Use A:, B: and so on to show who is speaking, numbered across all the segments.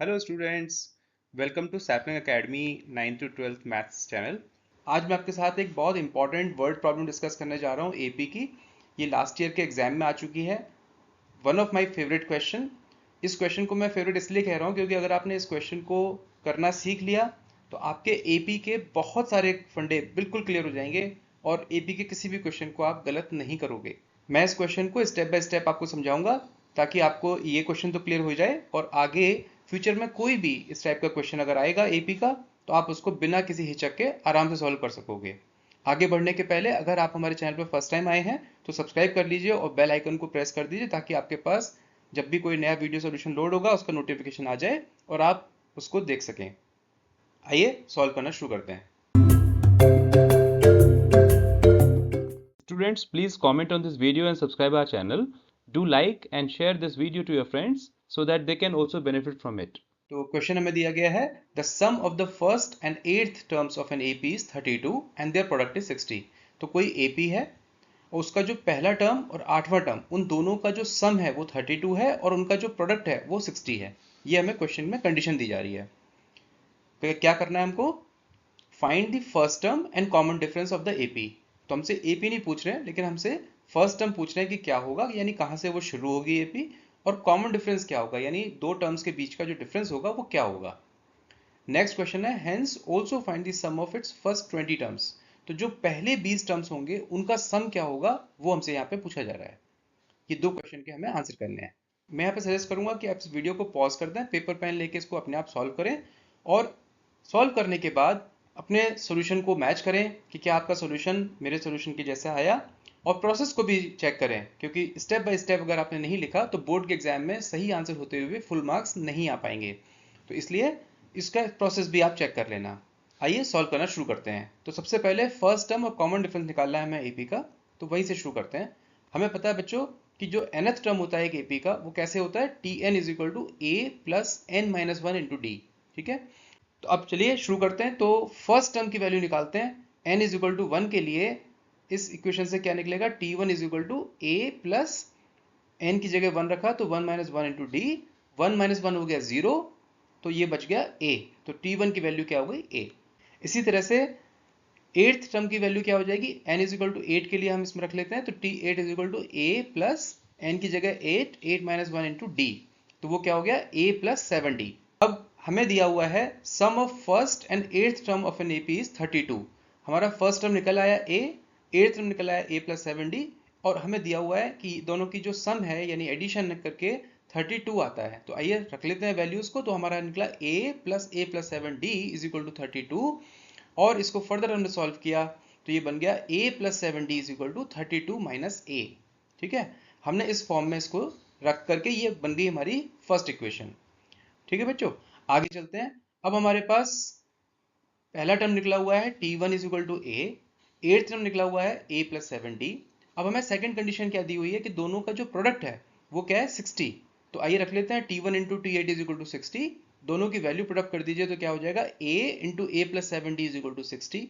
A: Hello students, welcome to Sapling Academy 9th to 12th maths channel. आज मैं आपके साथ एक बहुत इंपॉर्टेंट वर्ड प्रॉब्लम डिस्कस करने जा रहा हूँ एपी की। ये लास्ट ईयर के एग्जाम में आ चुकी है। One of my favourite question. इस क्वेश्चन को मैं फेवरेट इसलिए कह रहा हूँ क्योंकि अगर आपने इस क्वेश्चन को करना सीख लिया तो आपके एपी के बहुत सारे फंडे बिल्कुल क्लियर हो जाएंगे और एपी के किसी भी क्वेश्चन को आप गलत नहीं करोगे। मैं इस क्वेश्चन को स्टेप बाय स्टेप आपको समझाऊंगा ताकि आपको ये क्वेश्चन तो क्लियर हो जाए और आगे फ्यूचर में कोई भी इस टाइप का क्वेश्चन अगर आएगा एपी का तो आप उसको बिना किसी हिचक के आराम से सॉल्व कर सकोगे। आगे बढ़ने के पहले अगर आप हमारे चैनल पर फर्स्ट टाइम आए हैं तो सब्सक्राइब कर लीजिए और बेल आइकन को प्रेस कर दीजिए ताकि आपके पास जब भी कोई नया वीडियो सॉल्यूशन लोड होगा उसका नोटिफिकेशन आ जाए और आप उसको देख सकें। आइए सॉल्व करना शुरू करते हैं। Students, please comment on this video and subscribe our channel. Do like and share this video to your friends so that they can also benefit from it. तो क्वेश्चन हमें दिया गया है the sum of the first and eighth terms of an AP is 32 and their product is 60। तो कोई AP है और उसका जो पहला टर्म और आठवां टर्म उन दोनों का जो सम है वो 32 है और उनका जो प्रोडक्ट है वो 60 है। ये हमें क्वेश्चन में कंडीशन दी जा रही है। तो क्या करना है हमको? Find the first term and common difference of the AP. तो हमसे एपी नहीं पूछ रहे हैं लेकिन हमसे फर्स्ट टर्म पूछ रहे हैं कि क्या होगा, यानी कहाँ से वो शुरू होगी एपी, और कॉमन डिफरेंस क्या होगा, यानी दो टर्म्स के बीच का जो डिफरेंस होगा वो क्या होगा। नेक्स्ट क्वेश्चन है hence also find the sum of its first 20 terms. तो जो पहले 20 टर्म्स होंगे उनका सम क्या होगा वो हमसे यहाँ पे पूछा जा रहा है। ये दो क्वेश्चन के हमें आंसर करने हैं। मैं यहाँ पे सजेस्ट करूंगा कि आप इस वीडियो को पॉज कर दें, पेपर पेन लेके इसको अपने आप सॉल्व करें और सॉल्व करने के बाद अपने सॉल्यूशन को मैच करें कि क्या आपका सॉल्यूशन मेरे सॉल्यूशन के जैसा आया, और प्रोसेस को भी चेक करें क्योंकि स्टेप बाय स्टेप अगर आपने नहीं लिखा तो बोर्ड के एग्जाम में सही आंसर होते हुए फुल मार्क्स नहीं आ पाएंगे। तो इसलिए इसका प्रोसेस भी आप चेक कर लेना। आइए सॉल्व करना शुरू करते हैं। तो सबसे पहले फर्स्ट टर्म और कॉमन डिफरेंस निकालना है हमें एपी का, तो वहीं से शुरू करते हैं। हमें पता है बच्चों कि जो nth टर्म होता है एक एपी का वो कैसे होता है, T N is equal to A plus N minus one into D. ठीक है, तो अब चलिए शुरू करते हैं। तो फर्स्ट टर्म की वैल्यू निकालते हैं। n is equal to one के लिए इस इक्वेशन से क्या निकलेगा, T one is equal to A plus N की जगह वन रखा तो one minus one into D, one minus one हो गया जीरो, तो ये बच गया ए। तो टी वन की वैल्यू क्या हो गई, ए। इसी तरह से एट्थ टर्म की वैल्यू क्या हो जाएगी, n is equal to eight के लिए हम इसमें रख लेते हैं तो t eight is equal to A plus N की जगह eight, eight minus one into d, तो वो क्या हो गया ए प्लस सेवन डी। अब हमें दिया हुआ है sum of first and eighth term of an AP is 32। हमारा फर्स्ट टर्म निकल आया ए, एट्थ टर्म निकल आया ए प्लस सेवन डी, और हमें दिया हुआ है कि दोनों की जो सम है यानी एडिशन करके 32 आता है। तो आइए रख लेते हैं वैल्यूज को। तो हमारा निकला a plus seven d is equal to 32, और इसको फर्दर हमने सॉल्व किया तो ये बन गया a plus seven d is equal to 32 minus a. ठीक है, हमने इस फॉर्म में इसको रख करके ये बन गई हमारी फर्स्ट इक्वेशन। ठीक है बच्चों, आगे चलते हैं। अब हमारे पास पहला टर्म निकला हुआ है t one is equal to a, eighth term निकला हुआ है ए प्लस सेवन डी। अब हमें सेकेंड कंडीशन क्या दी हुई है कि दोनों का जो प्रोडक्ट है वो क्या है, 60। तो आइए रख लेते हैं t one into t eight is equal to 60। दोनों की वैल्यू प्रोडक्ट कर दीजिए तो क्या हो जाएगा, a into a plus seven d is equal to 60।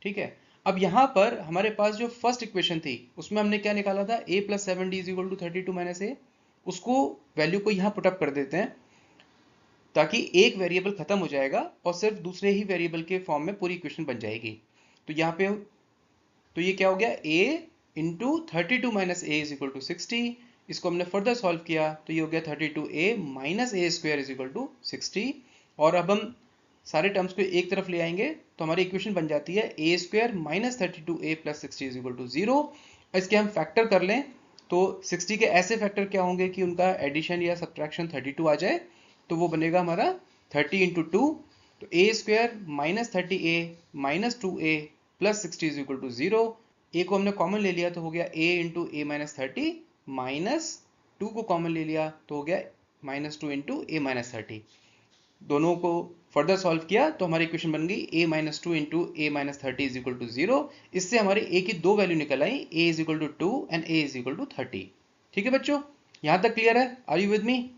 A: ठीक है, अब यहाँ पर हमारे पास जो फर्स्ट इक्वेशन थी उसमें हमने क्या निकाला था, a plus seven d is equal to 32 minus a. उसको वैल्यू को यहाँ पुटअप कर देते हैं ताकि एक वेरिएबल खत्म हो जाएगा और सिर्फ दूसरे ही वेरिएबल के फॉर्म में पूरी इक्वेशन बन जाएगी। तो यहाँ पे तो ये क्या हो गया, a into 32 minus a is equal to 60। इसको हमने फर्दर सॉल्व किया तो ये हो गया 32a minus a square is equal to 60। और अब हम सारे टर्म्स को एक तरफ ले आएंगे तो हमारी इक्वेशन बन जाती है a square minus 32a plus 60 is equal to zero. इसके हम फैक्टर कर लें तो 60 के ऐसे फैक्टर क्या होंगे कि उनका एडिशन या सब्ट्रैक्शन 32 आ जाए, तो वो बनेगा हमारा 30 इंटू टू, तो a square minus 30a minus 2a plus 60 is equal to zero. A को हमने कॉमन ले लिया तो हो गया a into a minus 30 minus two को कॉमन ले लिया तो हो गया minus two into a minus 30। दोनों को फर्दर सॉल्व किया तो हमारी इक्वेशन बन गई a minus two into a minus 30 is equal to zero. इससे हमारी a की दो वैल्यू निकल आई, a is equal to two and a is equal to 30। ठीक है बच्चों, यहां तक क्लियर है? Are you with me?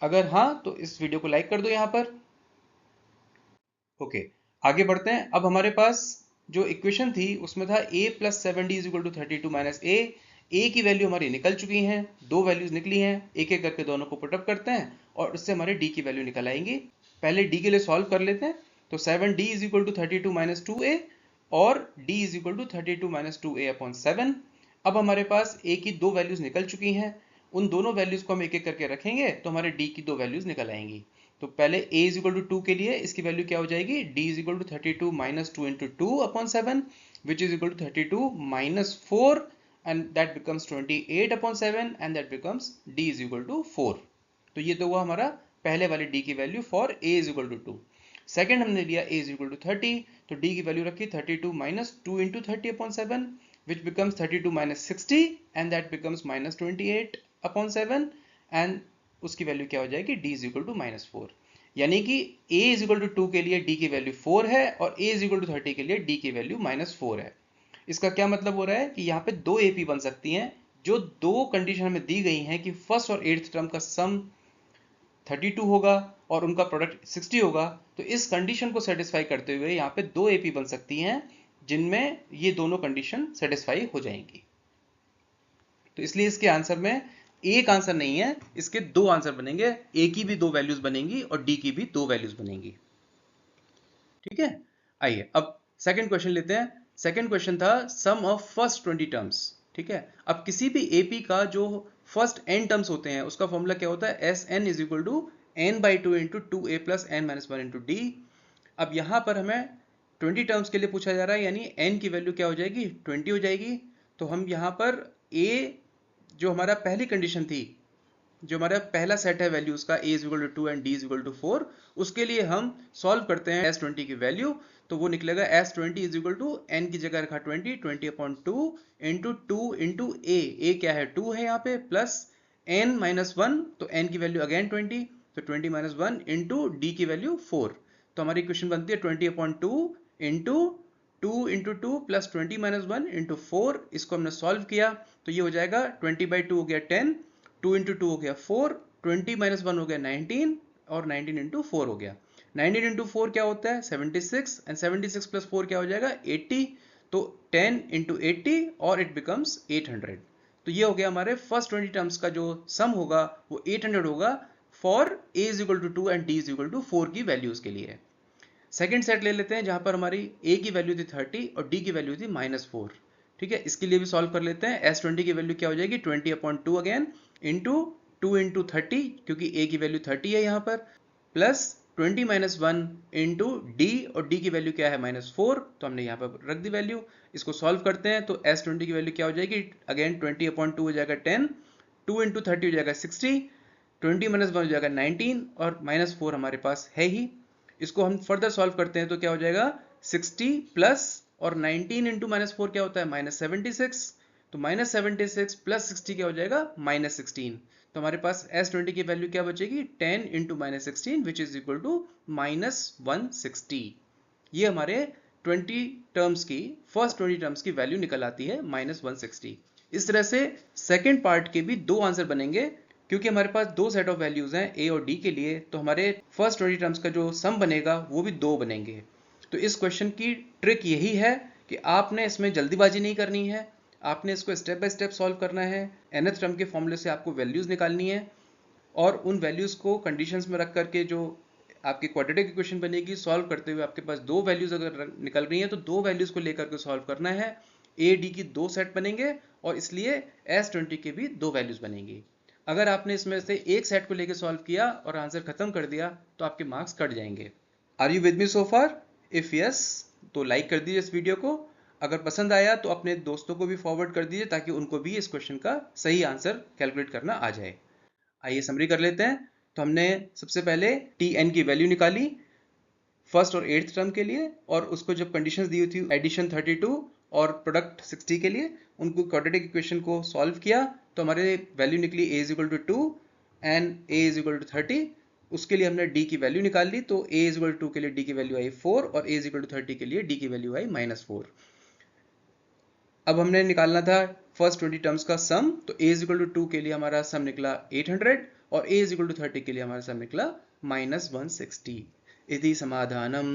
A: अगर हाँ तो इस वीडियो को लाइक कर दो यहां पर। ओके, आगे बढ़ते हैं। अब हमारे पास जो इक्वेशन थी उसमें था a plus seven d is equal to 32 minus a. A की वैल्यू हमारी निकल चुकी हैं, दो वैल्यूज निकली हैं, एक एक करके दोनों को पुटअप करते हैं और उससे हमारे डी की वैल्यू निकल आएंगी। पहले डी के लिए सॉल्व कर लेते हैं। तो 7d is equal to 32 minus 2a और d is equal to 32 minus 2a upon 7। अब हमारे पास a की दो वैल्यूज निकल चुकी हैं, उन दोनों वैल्यूज को हम एक एक करके रखेंगे तो हमारे d की दो वैल्यूज निकल आएंगी। तो पहले a इज इक्वल टू 2 के लिए इसकी वैल्यू क्या हो जाएगी, d is equal to 32 minus 2 into 2 upon 7 which is equal to 32 minus 4 and that becomes 28 upon 7 and that becomes d is equal to 4। तो ये तो हुआ हमारा पहले वाले d की value for a is equal to 2। Second हमने लिया a is equal to 30, तो d की वैल्यू रखी 32 minus 2 into 30 upon 7 which becomes 32 minus 60 and that becomes minus 28 upon 7 and उसकी वैल्यू क्या हो जाएगी, d is equal to minus 4। यानी कि a is equal to 2 के लिए d की वैल्यू 4 है और a is equal to 30 के लिए d की वैल्यू minus 4 है। इसका क्या मतलब हो रहा है कि यहाँ पे दो एपी बन सकती हैं जो दो कंडीशन हमें दी गई हैं कि फर्स्ट और एट्थ टर्म का सम 32 होगा और उनका प्रोडक्ट 60 होगा। तो इस कंडीशन को सेटिस्फाई करते हुए यहाँ पे दो एपी बन सकती हैं जिनमें ये दोनों कंडीशन सेटिस्फाई हो जाएंगी। तो इसलिए इसके आंसर में एक आंसर नहीं है, इसके दो आंसर बनेंगे, ए की भी दो वैल्यूज बनेंगी और डी की भी दो वैल्यूज बनेंगी। ठीक है, आइए अब सेकंड क्वेश्चन लेते हैं। सेकंड क्वेश्चन था सम ऑफ फर्स्ट 20 टर्म्स। ठीक है, अब किसी भी एपी का जो फर्स्ट n टर्म्स होते हैं उसका फॉर्मूला क्या होता है, s n is equal to n by two into two A plus N minus one into d. अब यहाँ पर हमें 20 टर्म्स के लिए पूछा जा रहा है, यानी n की वैल्यू क्या हो जाएगी, 20 हो जाएगी। तो हम यहाँ पर a जो हमारा पहली कंडीशन थी, जो हमारा पहला सेट है वैल्यूज का, a is equal to 2 and d is equal to 4, उसके लिए हम सॉल्व करते हैं s20 की वैल्यू। तो वो निकलेगा s20 is equal to n की जगह रखा 20 अपॉन 2 इंटू 2 इंटू a क्या है 2 है यहाँ पे, प्लस n माइनस 1, तो n की वैल्यू अगेन 20, तो 20 माइनस 1 इंटू d की वैल्यू 4। तो हमारी इक्वेशन बनती है 20 upon 2 into 2 into 2 plus 20 minus 1 into 4। इसको हमने सॉल्व किया तो ये हो जाएगा 20 बाई 2 हो गया 10, 2 इंटू 2 हो गया 4, 20 माइनस 1 हो गया 19 और 19 इंटू 4 हो गया। 19 इंटू 4 क्या होता है 76 एंड 76 प्लस 4 क्या हो जाएगा 80। तो 10 इंटू 80 और इट बिकम्स 800। तो ये हो गया हमारे फर्स्ट 20 टर्म्स का जो सम होगा वो 800 होगा for a is equal to 2 and d is equal to 4 की वैल्यूज के लिए। सेकेंड सेट ले लेते हैं जहां पर हमारी a की वैल्यू थी 30 और d की वैल्यू थी -4। ठीक है, इसके लिए भी सॉल्व कर लेते हैं। s20 की वैल्यू क्या हो जाएगी 20 अपॉन 2 अगेन इंटू 2 इंटू 30, क्योंकि a की वैल्यू 30 है यहाँ पर, प्लस 20 माइनस 1 इंटू डी, और d की वैल्यू क्या है -4, तो हमने यहाँ पर रख दी वैल्यू। इसको सॉल्व करते हैं तो s20 की वैल्यू क्या हो जाएगी, अगेन 20 अपॉन 2 हो जाएगा 10, 2 इंटू 30 हो जाएगा 60, 20 माइनस 1 हो जाएगा 19 और -4 हमारे पास है ही। इसको हम फर्दर सॉल्व करते हैं तो क्या हो जाएगा 60 प्लस और 19 इंटू -4 क्या होता है -76, तो -76 प्लस 60 क्या हो जाएगा -16। तो हमारे पास s20 की वैल्यू क्या बचेगी 10 into -16 which is equal to -160। ये हमारे 20 टर्म्स की फर्स्ट 20 टर्म्स की वैल्यू निकल आती है -160। इस तरह से सेकेंड पार्ट के भी दो आंसर बनेंगे, क्योंकि हमारे पास दो सेट ऑफ वैल्यूज हैं a और d के लिए, तो हमारे फर्स्ट 20 टर्म्स का जो सम बनेगा वो भी दो बनेंगे। तो इस क्वेश्चन की ट्रिक यही है कि आपने इसमें जल्दीबाजी नहीं करनी है, आपने इसको स्टेप बाय स्टेप सॉल्व करना है। nth टर्म के फॉर्मूले से आपको वैल्यूज निकालनी है और उन वैल्यूज को कंडीशंस में रख करके जो आपकी क्वाड्रेटिक इक्वेशन बनेगी सॉल्व करते हुए आपके पास दो वैल्यूज अगर निकल रही हैं तो दो वैल्यूज को लेकर के सॉल्व करना है। a d की दो सेट बनेंगे और इसलिए s20 के भी दो वैल्यूज बनेंगी। अगर आपने इसमें से एक सेट को लेकर सॉल्व किया और आंसर खत्म कर दिया तो आपके मार्क्स कट जाएंगे। Are you with me so far? If yes तो लाइक कर दीजिए इस वीडियो को। अगर पसंद आया तो अपने दोस्तों को भी फॉरवर्ड कर दीजिए ताकि उनको भी इस क्वेश्चन का सही आंसर कैलकुलेट करना आ जाए। आइए समरी कर लेते हैं। तो हमने सबसे पहले tn की वैल्यू निकाली फर्स्ट और एट्थ टर्म के लिए, और उसको जब कंडीशंस दी हुई थी एडिशन 32 और प्रोडक्ट 60 के लिए, उनको क्वाड्रेटिक इक्वेशन को सॉल्व किया तो हमारे वैल्यू निकली a is equal to 2 and a is equal to 30। उसके लिए हमने d की वैल्यू निकाल ली, तो a इज इक्वल टू 2 के लिए d की वैल्यू आई 4 और a इज इक्वल टू 30 के लिए d की वैल्यू आई -4। अब हमने निकालना था फर्स्ट 20 टर्म्स का सम, तो a इज इक्वल टू 2 के लिए हमारा सम निकला 800 और a इज इक्वल टू 30 के लिए हमारा सम निकला -160। इति समाधानम।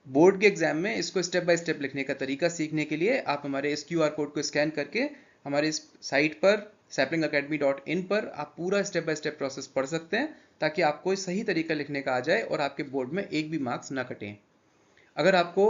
A: बोर्ड के एग्जाम में इसको स्टेप बाय स्टेप लिखने का तरीका सीखने के लिए आप हमारे इस QR कोड को स्कैन करके हमारे इस साइट पर saplingacademy.in पर आप पूरा स्टेप बाय स्टेप प्रोसेस पढ़ सकते हैं, ताकि आपको सही तरीका लिखने का आ जाए और आपके बोर्ड में एक भी मार्क्स ना कटें। अगर आपको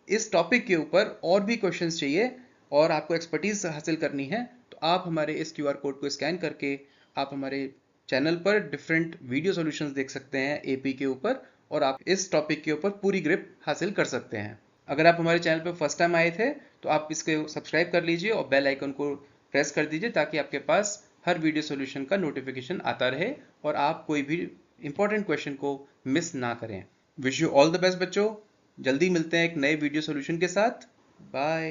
A: इस टॉपिक के ऊपर और भी क्वेश्चंस चाहिए और आपको एक्सपर्टीज हासिल करनी है, तो आप हमारे इस QR कोड को स्कैन करके आप हमारे चैनल पर डिफरेंट वीडियो सॉल्यूशंस देख सकते हैं AP के ऊपर, और आप इस टॉपिक के ऊपर पूरी ग्रिप हासिल कर सकते हैं। अगर आप हमारे चैनल पर फर्स्ट टाइम आए थे तो आप इसको सब्सक्राइब कर लीजिए और बेल आइकन को प्रेस कर दीजिए, ताकि आपके पास हर वीडियो सॉल्यूशन का नोटिफिकेशन आता रहे और आप कोई भी इंपॉर्टेंट क्वेश्चन को मिस ना करें। Wish you all the best बच्चों, जल्दी मिलते हैं एक नए वीडियो सॉल्यूशन के साथ। बाय।